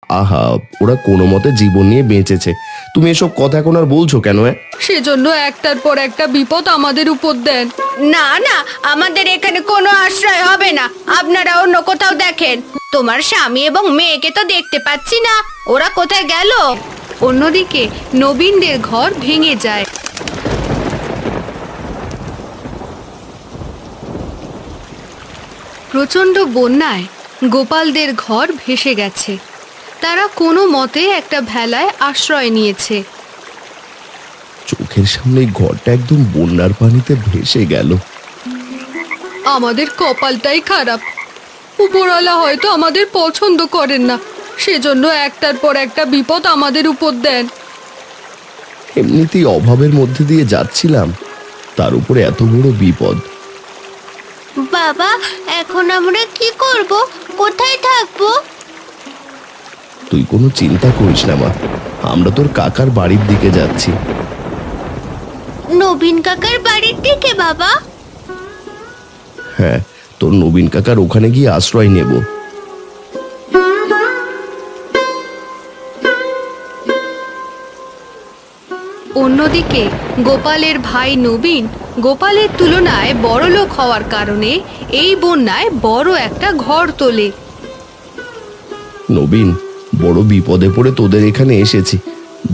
আহা, ওরা কোনো মতে জীবন নিয়ে বেঁচেছে। তুমি এসব কথা এখন আর বলছো কেন? সেজন্য একটার পর একটা বিপদ আমাদের উপর দেন। না না, আমাদের এখানে কোনো আশ্রয় হবে না। আপনারা অন্য কোথাও দেখেন। তোমার স্বামী এবং মেয়েকে তো দেখতে পাচ্ছি না, ওরা কোথায় গেল? অন্যদিকে নবীনদের ঘর ভেঙে যায়। প্রচণ্ড বন্যায় গোপালদের ঘর ভেসে গেছে। তারা কোনো মতে একটা ভেলায় আশ্রয় নিয়েছে। চোখের সামনে এই ঘরটা একদম বন্যার পানিতে ভেসে গেল। আমাদের কপালটাই খারাপ। উপরওয়ালা হয়তো আমাদের পছন্দ করেন না, সেজন্য একটার পর একটা বিপদ আমাদের উপর দেন। এমনিতেই অভাবের মধ্যে দিয়ে যাচ্ছিলাম, তার উপরে এত বড় বিপদ। বাবা, এখন আমরা কি করব? কোথায় থাকবো? তুই কোনো চিন্তা করিস না মা, আমরা তোর কাকার বাড়ির দিকে যাচ্ছি। নবীন কাকার বাড়ির দিকে বাবা? হ্যাঁ, তোর নবীন কাকার ওখানে গিয়ে আশ্রয় নেব। অন্যদিকে গোপালের ভাই নবীন গোপালের তুলনায় বড়লোক হওয়ার কারণে এই বন্যায় বড় একটা ঘর তোলে। নবীন, বড় বিপদে পড়ে তোদের এখানে এসেছি।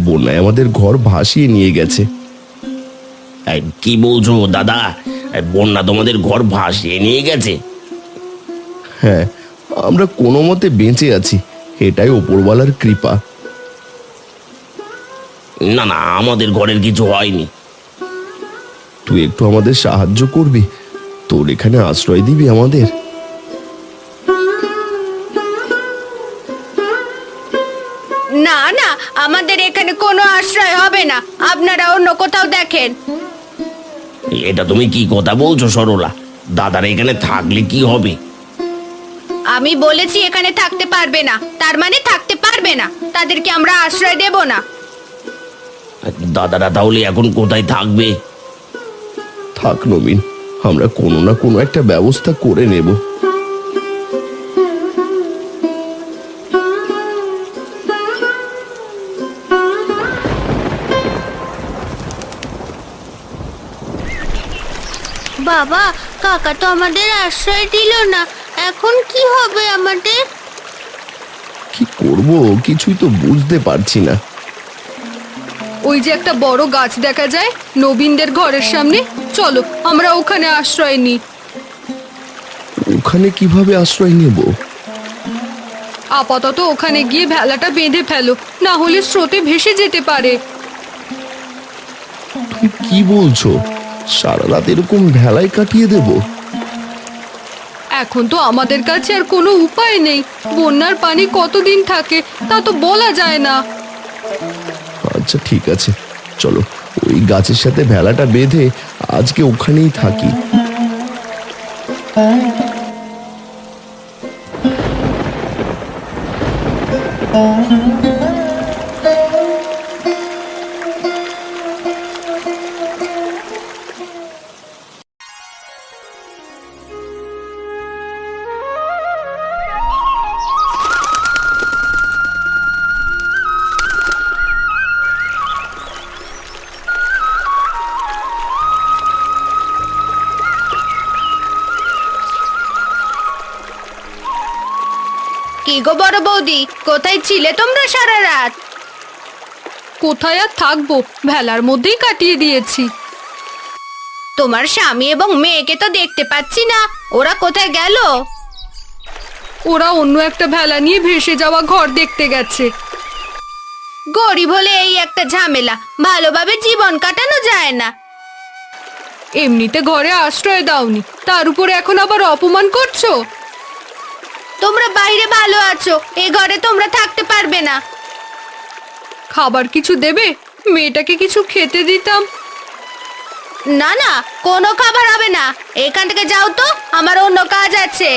বন্যায় আমাদের ঘর ভাসিয়ে নিয়ে গেছে। কি বলছো দাদা? বন্যা তোমাদের ঘর ভাসিয়ে নিয়ে গেছে? হ্যাঁ, আমরা কোনো মতে বেঁচে আছি, এটাই ওপরওয়ালার কৃপা। না না, আমাদের ঘরের কিছু হয়নি। তুই একটু আমাদের সাহায্য করবি? তোর এখানে আশ্রয় দিবি আমাদের? না না, আমাদের এখানে কোনো আশ্রয় হবে না। আপনারা অন্য কোথাও দেখেন। এটা তুমি কি কথা বলছো সরলা? দাদারা এখানে থাকলে কি হবে? আমি বলেছি এখানে থাকতে পারবে না, তার মানে থাকতে পারবে না। তাদেরকে আমরা আশ্রয় দেব না। দাদারা তাহলে এখন কোথায় থাকবে? থাক নবীন, আমরা কোনো না কোনো একটা ব্যবস্থা করে নেব। বাবা, কাকা তো আমাদের আশ্রয় দিল না। এখন কি হবে আমাদের? কি করব কিছুই তো বুঝতে পারছি না। ওই যে একটা বড় গাছ দেখা যায় নবীনদের ঘরের সামনে, চলো আমরা ওখানে আশ্রয় নিই। ওখানে কিভাবে আশ্রয় নেব? আপাতত ওখানে গিয়ে ভেলাটা বেঁধে ফেলো, না হলে স্রোতে ভেসে যেতে পারে। তুমি কি বলছো? সারা রাত এরকম ভেলায় কাটিয়ে দেব? এখন তো আমাদের কাছে আর কোনো উপায় নেই। বন্যার পানি কতদিন থাকে তা তো বলা যায় না। আচ্ছা ঠিক আছে, চলো ওই গাছের সাথে ভেলাটা বেঁধে আজকে ওখানেই থাকি। কি গো বড় বৌদি, কোথায় ছিলে তোমরা সারা রাত? কোথায় আর থাকবো, ভেলার মধ্যেই কাটিয়ে দিয়েছি। তোমার স্বামী এবং মেয়েকে তো দেখতে পাচ্ছি না, ওরা কোথায় গেল? ওরা অন্য একটা ভেলা নিয়ে ভেসে যাওয়া ঘর দেখতে গেছে। গরিব হলে এই একটা ঝামেলা, ভালোভাবে জীবন কাটানো যায় না। এমনিতে ঘরে আশ্রয় দাওনি, তার উপরে এখন আবার অপমান করছো। তোমরা বাইরে ভালো আছো, এই ঘরে তোমরা থাকতে পারবে না। খাবার কিছু দেবে? মেয়েটাকে কিছু খেতে দিতাম। না না, কোনো খাবার হবে না। এখান থেকে যাও তো, আমার অন্য কাজ আছে।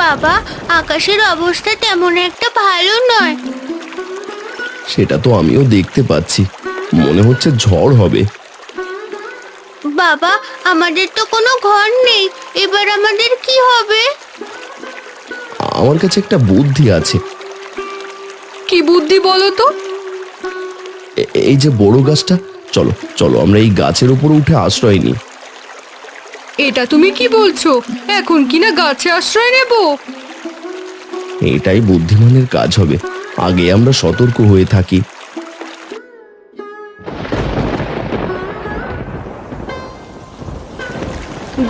বাবা, আকাশের অবস্থা তেমন একটা ভালো নয়। সেটা তো আমিও দেখতে পাচ্ছি। মনে হচ্ছে ঝড় হবে। বাবা, আমাদের তো কোনো ঘর নেই, এবার আমাদের কি হবে? আমার কাছে একটা বুদ্ধি আছে। কি বুদ্ধি বলো তো? এই যে বড় গাছটা, চলো চলো আমরা এই গাছের উপরে উঠে আশ্রয় নিই। এটা তুমি কি বলছো? এখন কিনা গাছে আশ্রয় নেব? এটাই বুদ্ধিমানের কাজ হবে। আগে আমরা সতর্ক হয়ে থাকি।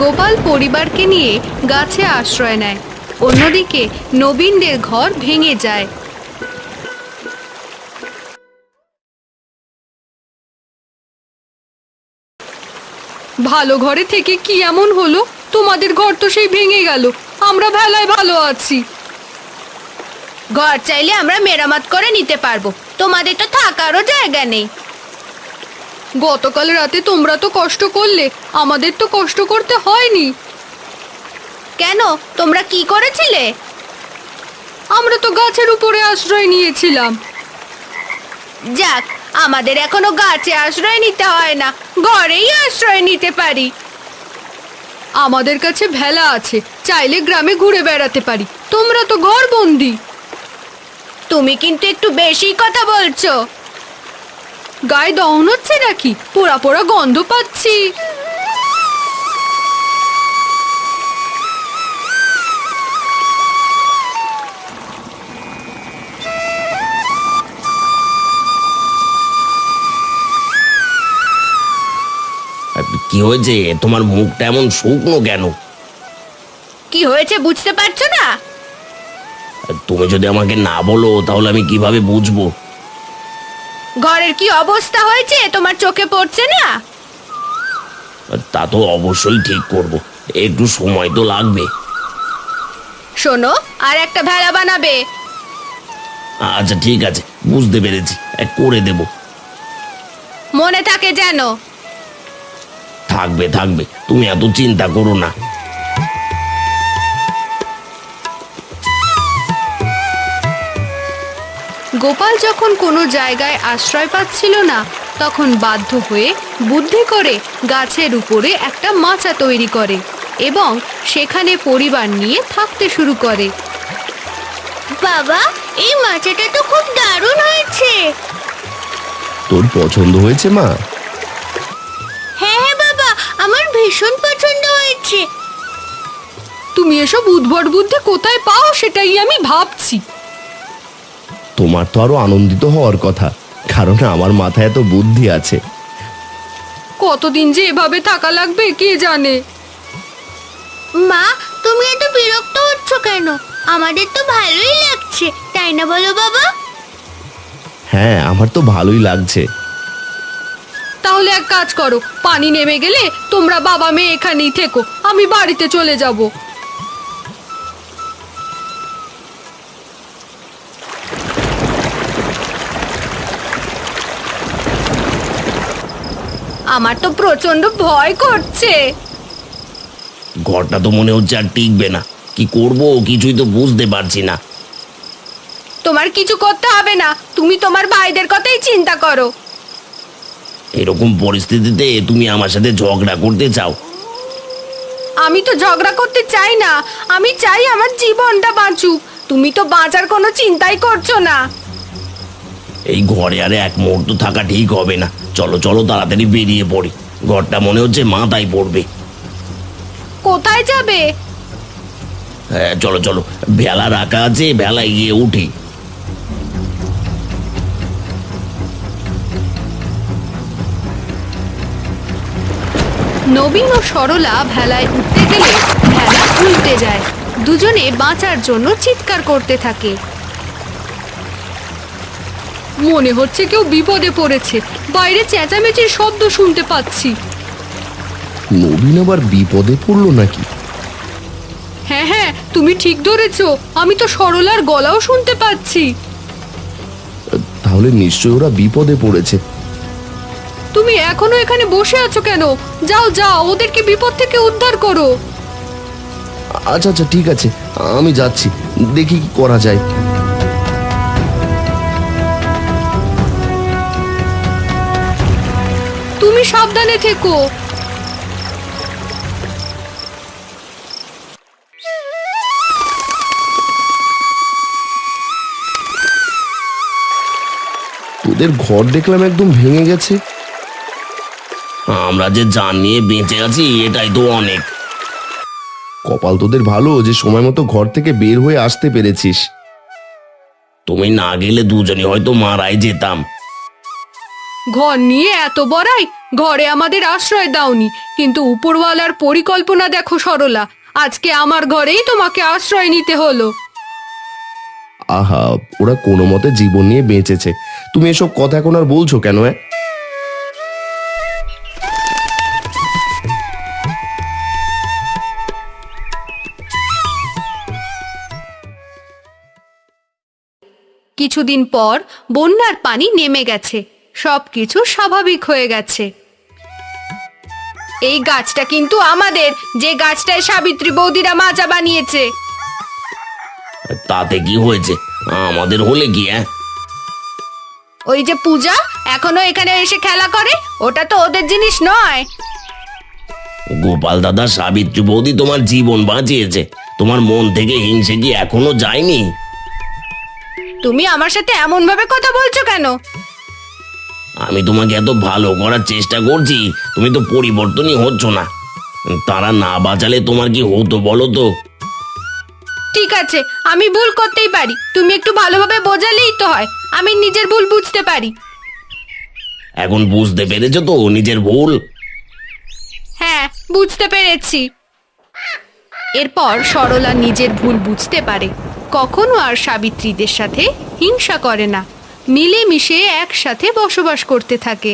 গোপাল পরিবারকে নিয়ে গাছে আশ্রয় নেয়। অন্যদিকে নবীনদের ঘর ভেঙে যায়। ভালো ঘরে থেকে কি এমন হলো? তোমাদের ঘর তো সেই ভেঙে গেল, আমরা ভেলায় ভালো আছি। ঘর চাইলে আমরা মেরামত করে নিতে পারবো, তোমাদের তো থাকারও জায়গা নেই। গতকাল রাতে তোমরা তো কষ্ট করলে, আমাদের তো কষ্ট করতে হয়নি। কেন, তোমরা কি করেছিলে? আমরা তো গাছের উপরে আশ্রয় নিয়েছিলাম। যাক, আমাদের এখনো গাছে আশ্রয় নিতে হয় না, ঘরেই আশ্রয় নিতে পারি। আমাদের কাছে ভেলা আছে, চাইলে গ্রামে ঘুরে বেড়াতে পারি। তোমরা তো ঘরবন্দি। তুমি কিন্তু একটু বেশি কথা বলছো। গায়ে দহন হচ্ছে নাকি? পোড়া পোড়া গন্ধ পাচ্ছি। কি হয়েছে? তোমার মুখটা এমন শুকনো কেন? কি হয়েছে বুঝতে পারছো না? তুমি যদি আমাকে না বলো তাহলে আমি কিভাবে বুঝবো? ঘরের কি অবস্থা হয়েছে তোমার চোখে পড়ছে না? তা তো অবশ্যই ঠিক করব, একটু সময় তো লাগবে। শোনো, আর একটা ভেলা বানাবে। আচ্ছা ঠিক আছে, বুঝতে পেরেছি, করে দেব। মনে থাকে যেন। থাকবে থাকবে, তুমি এত চিন্তা করো না। গোপাল যখন কোনো জায়গায় আশ্রয় পাচ্ছিল না, তখন বাধ্য হয়ে বুদ্ধি করে গাছের উপরে একটা মাচা তৈরি করে এবং সেখানে পরিবার নিয়ে থাকতে শুরু করে। বাবা, এই মাচাটা তো খুব দারুণ হয়েছে। তোর পছন্দ হয়েছে মা? হ্যাঁ হ্যাঁ বাবা, আমার ভীষণ পছন্দ হয়েছে। তুমি এসব উদ্ভট বুদ্ধি কোথায় পাও সেটাই আমি ভাবছি। তোমার তো আরো আনন্দিত হওয়ার কথা, কারণ আমার মাথায় এত বুদ্ধি আছে। কতদিন যে এভাবে থাকা লাগবে কে জানে। মা, তুমি এত বিরক্ত হচ্ছ কেন? আমাদের তো ভালোই লাগছে, তাই না বলো বাবা? হ্যাঁ, আমার তো ভালোই লাগছে। তাহলে এক কাজ করো, পানি নেমে গেলে তোমরা বাবা মেয়ে এখানেই থেকো, আমি বাড়িতে চলে যাব। আমার তো প্রচন্ড ভয় করছে। ঘরটা তো মনে হচ্ছে আর টিকবে না। কি করব কিছুই তো বুঝতে পারছি না। তোমার কিছু করতে হবে না, তুমি তোমার ভাইদের কথাই চিন্তা করো। এরকম পরিস্থিতিতে তুমি আমার সাথে ঝগড়া করতে চাও? আমি তো ঝগড়া করতে চাই না, আমি চাই আমার জীবনটা বাঁচুক। তুমি তো বাঁচার কোনো চিন্তাই করছো না। এই ঘরে আর এক মুহূর্ত থাকা ঠিক হবে না। চলো চলো তাড়াতাড়ি বেরিয়ে পড়ি, ঘরটা মনে হচ্ছে মাথায় পড়বে। কোথায় যাবে? হ্যাঁ চলো চলো, ভেলা রাখা আছে, ভেলায় গিয়ে উঠি। নবীন ও সরলা ভেলায় উঠতে গেলে ভেলা উল্টে যায়। দুজনে বাঁচার জন্য চিৎকার করতে থাকে। মনে হচ্ছে কেউ বিপদে পড়েছে, বাইরে চেঁচামেচির শব্দ শুনতে পাচ্ছি। নবীন আবার বিপদে পড়লো নাকি? হ্যাঁ হ্যাঁ, তুমি ঠিক ধরেছো, আমি তো সরলার গলাও শুনতে পাচ্ছি। তাহলে নিশ্চয়ই ওরা বিপদে পড়েছে। তুমি এখনো এখানে বসে আছো কেন? যাও যাও, ওদেরকে বিপদ থেকে উদ্ধার করো। আচ্ছা আচ্ছা ঠিক আছে, আমি যাচ্ছি, দেখি কি করা যায়। তুমি সাবধানে থেকো। তোদের ঘর দেখলাম একদম ভেঙে গেছে। আমরা যে জান নিয়ে বেঁচে আছি এটাই তো অনেক। কপাল তোদের ভালো যে সময় মতো ঘর থেকে বের হয়ে আসতে পেরেছিস। তুমি না গেলে দুজনে হয়তো মারাই যেতাম। ঘর নিয়ে এত বড়াই, ঘরে আমাদের আশ্রয় দাওনি, কিন্তু উপরওয়ালার পরিকল্পনা দেখো সরলা, আজকে আমার ঘরেই তোমাকে আশ্রয় নিতে হলো। আহা, ওরা কোনো মতে জীবন নিয়ে বেঁচেছে, তুমি এসব কথা এখন আর বলছো কেন? কিছুদিন পর বন্যার পানি নেমে গেছে, সবকিছু স্বাভাবিক হয়ে গেছে। এই গাছটা কিন্তু আমাদের, যে গাছটায় সাবিত্রী বৌদিরা মাজা বানিয়েছে। তাতে কি হয়েছে? আমাদের হলে কি? ওই যে পূজা এখনো এখানে এসে খেলা করে, ওটা তো ওদের জিনিস নয়। গোপাল দাদা, সাবিত্রী বৌদি তোমার জীবন বাঁচিয়েছে, তোমার মন থেকে হিংসে কি এখনো যায়নি? তুমি আমার সাথে এমন ভাবে কথা বলছো কেন? আমি তোমাকে এত ভালো করার চেষ্টা করছি, তুমি তো পরিবর্তনই হচ্ছ না। তারা না বাঁচালে তোমার কি হতো বলো তো? ঠিক আছে, আমি ভুল করতেই পারি, তুমি একটু ভালোভাবে বোঝালেই তো হয়। আমি নিজের ভুল বুঝতে পারি। এখন বুঝতে পেরেছো তো নিজের ভুল? হ্যাঁ, বুঝতে পেরেছি। এরপর সরলা নিজের ভুল বুঝতে পারে, কখনো আর সাবিত্রীদের সাথে হিংসা করে না, মিলেমিশে একসাথে বসবাস করতে থাকে।